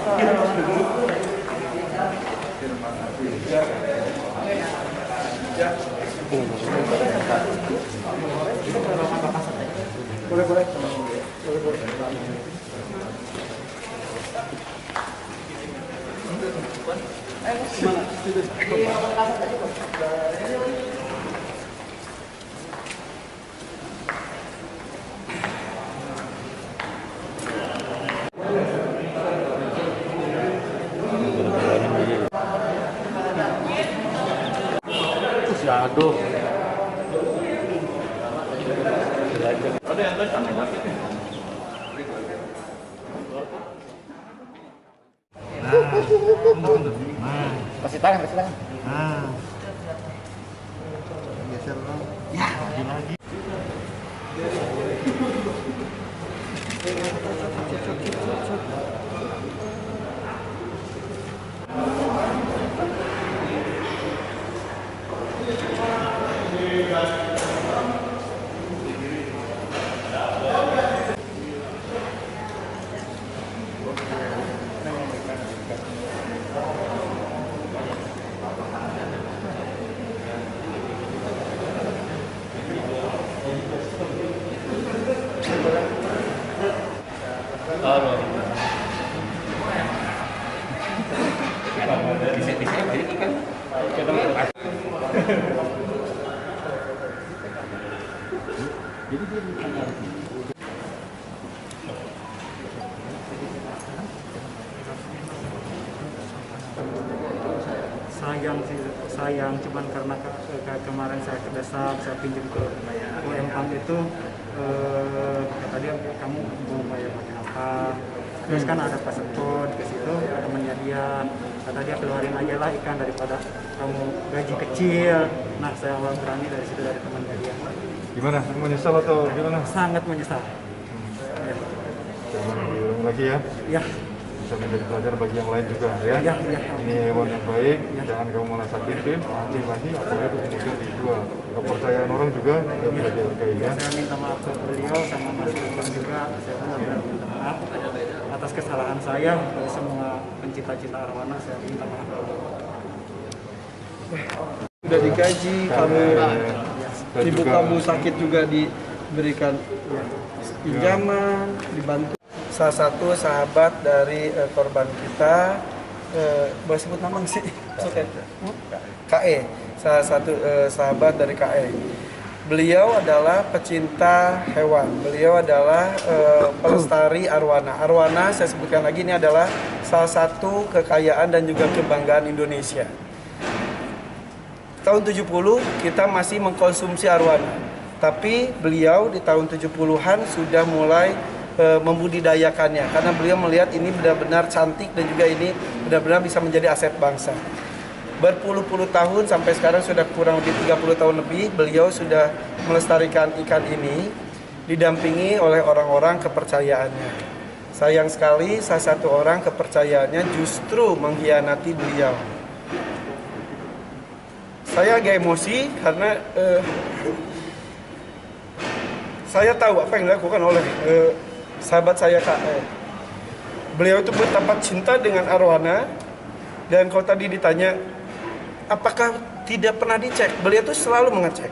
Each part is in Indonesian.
Boleh. Aduh. Kasih tangan. Geser dong. Ya, lagi. sayang cuman karena kemarin saya kedesak, saya pinjam ke UMPAM itu tadi kamu mau bayar pakai apa, terus kan ada pasport ke situ, temannya dia kata dia keluarin aja lah ikan daripada kamu gaji kecil. Nah saya awal berani dari situ, dari temannya dia. Gimana? Menyesal atau gimana? Sangat menyesal. Ya. Jangan diulang lagi ya. Ya. Bisa menjadi pelajar bagi yang lain juga ya. Ya. Ini hewan yang baik, jangan kamu malah sakitin, anjing lagi, apalagi kemudian dijual. Kepercayaan orang juga tidak bisa dihargai ya. Saya minta maaf ke beliau sama Mas Irfan juga. Saya benar-benar minta maaf atas kesalahan saya. Dari semua pencipta-cipta arwana, saya minta maaf. Sudah digaji, kamu ibu kamu sakit juga diberikan pinjaman, dibantu. Salah satu sahabat dari korban kita, boleh sebut nama nggak sih? KE, salah satu sahabat dari KE. Beliau adalah pecinta hewan, beliau adalah pelestari arwana. Arwana, saya sebutkan lagi, ini adalah salah satu kekayaan dan juga kebanggaan Indonesia. Tahun 70 kita masih mengkonsumsi arwana, tapi beliau di tahun 70-an sudah mulai membudidayakannya karena beliau melihat ini benar-benar cantik dan juga ini benar-benar bisa menjadi aset bangsa. Berpuluh-puluh tahun sampai sekarang sudah kurang lebih 30 tahun lebih beliau sudah melestarikan ikan ini didampingi oleh orang-orang kepercayaannya. Sayang sekali salah satu orang kepercayaannya justru mengkhianati beliau. Saya agak emosi karena saya tahu apa yang dilakukan oleh sahabat saya KE. Beliau itu betapa cinta dengan arwana, dan kalau tadi ditanya apakah tidak pernah dicek, beliau itu selalu mengecek.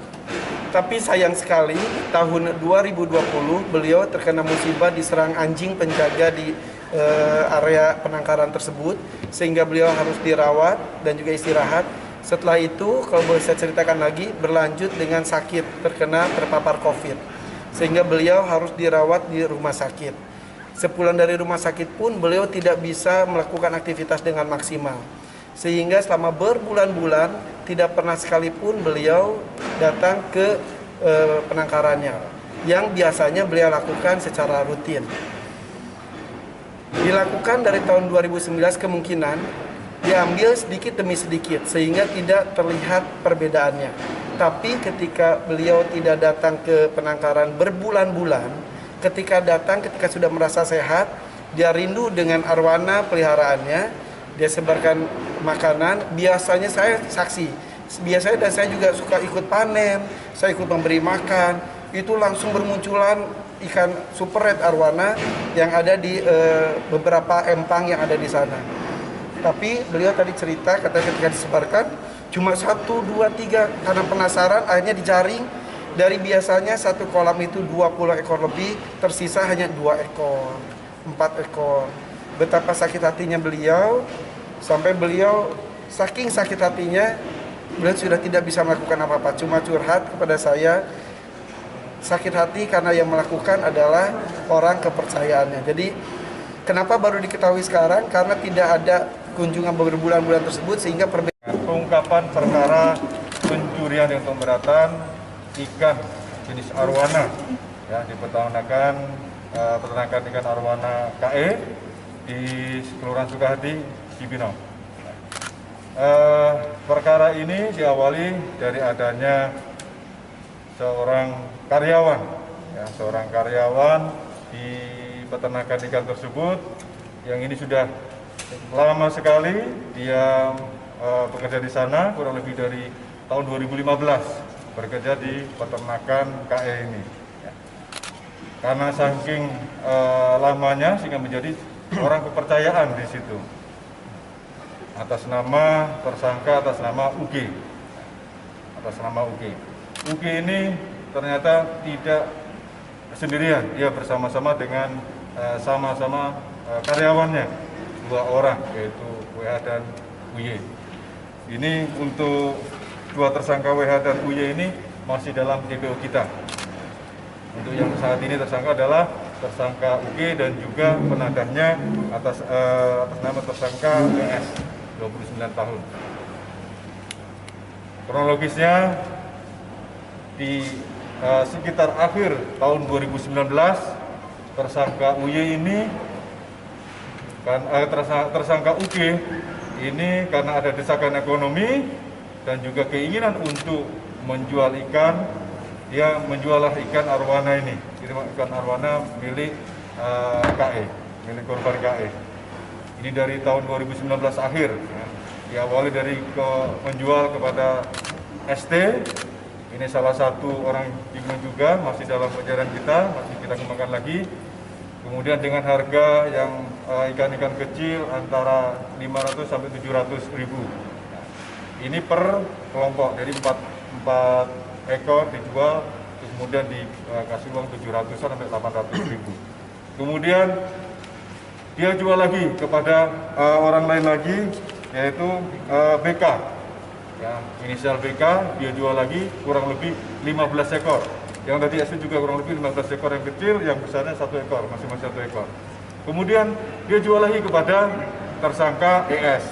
Tapi sayang sekali tahun 2020 beliau terkena musibah, diserang anjing penjaga di area penangkaran tersebut, sehingga beliau harus dirawat dan juga istirahat. Setelah itu, kalau boleh saya ceritakan lagi, berlanjut dengan sakit, terpapar COVID. Sehingga beliau harus dirawat di rumah sakit. Sepulang dari rumah sakit pun beliau tidak bisa melakukan aktivitas dengan maksimal. Sehingga selama berbulan-bulan tidak pernah sekalipun beliau datang ke penangkarannya, yang biasanya beliau lakukan secara rutin. Dilakukan dari tahun 2019, kemungkinan diambil sedikit demi sedikit sehingga tidak terlihat perbedaannya. Tapi ketika beliau tidak datang ke penangkaran berbulan-bulan, ketika sudah merasa sehat, dia rindu dengan arwana peliharaannya, dia sebarkan makanan. Biasanya saya saksi, dan saya juga suka ikut panen, saya ikut memberi makan, itu langsung bermunculan ikan super red arwana yang ada di beberapa empang yang ada di sana. Tapi beliau tadi cerita, katanya ketika disebarkan cuma 1, 2, 3, karena penasaran akhirnya dijaring. Dari biasanya satu kolam itu 20 ekor lebih, tersisa hanya 2 ekor, 4 ekor. Betapa sakit hatinya beliau, sampai beliau saking sakit hatinya, beliau sudah tidak bisa melakukan apa-apa, cuma curhat kepada saya. Sakit hati karena yang melakukan adalah orang kepercayaannya. Jadi kenapa baru diketahui sekarang? Karena tidak ada kunjungan berbulan-bulan tersebut, sehingga Pengungkapan perkara pencurian yang pemberatan ikan jenis arwana ya di peternakan ikan arwana KE di Kelurahan Sukahati, Cibinong. Perkara ini diawali dari adanya seorang karyawan di peternakan ikan tersebut yang ini sudah lama sekali dia bekerja di sana, kurang lebih dari tahun 2015 bekerja di peternakan KE ini. Karena saking lamanya sehingga menjadi orang kepercayaan di situ. Atas nama tersangka, atas nama UG. UG ini ternyata tidak sendirian, dia bersama-sama dengan sama-sama karyawannya, 2 orang, yaitu WH dan UY. Ini untuk 2 tersangka WH dan UY ini masih dalam DPO kita. Untuk yang saat ini tersangka adalah tersangka UG dan juga penadahnya atas nama tersangka WS, 29 tahun. Kronologisnya di sekitar akhir tahun 2019 tersangka UY ini tersangka UG ini karena ada desakan ekonomi dan juga keinginan untuk menjual ikan, dia menjualah ikan arwana ini. Jadi ikan arwana milik KE, milik korban KE. Ini dari tahun 2019 akhir, ya. Diawali dari menjual kepada ST. Ini salah satu orang bingung juga, masih dalam pencarian kita, masih kita kembangkan lagi. Kemudian dengan harga yang ikan-ikan kecil antara 500 sampai 700 ribu. Ini per kelompok, jadi 4 ekor dijual, terus kemudian dikasih uang 700 sampai 800 ribu. Kemudian dia jual lagi kepada orang lain lagi, yaitu BK. Ya, inisial BK, dia jual lagi kurang lebih 15 ekor. Yang tadi SD juga kurang lebih 15 ekor yang kecil, yang besarnya 1 ekor, masing-masing 1 ekor. Kemudian dia jual lagi kepada tersangka ES.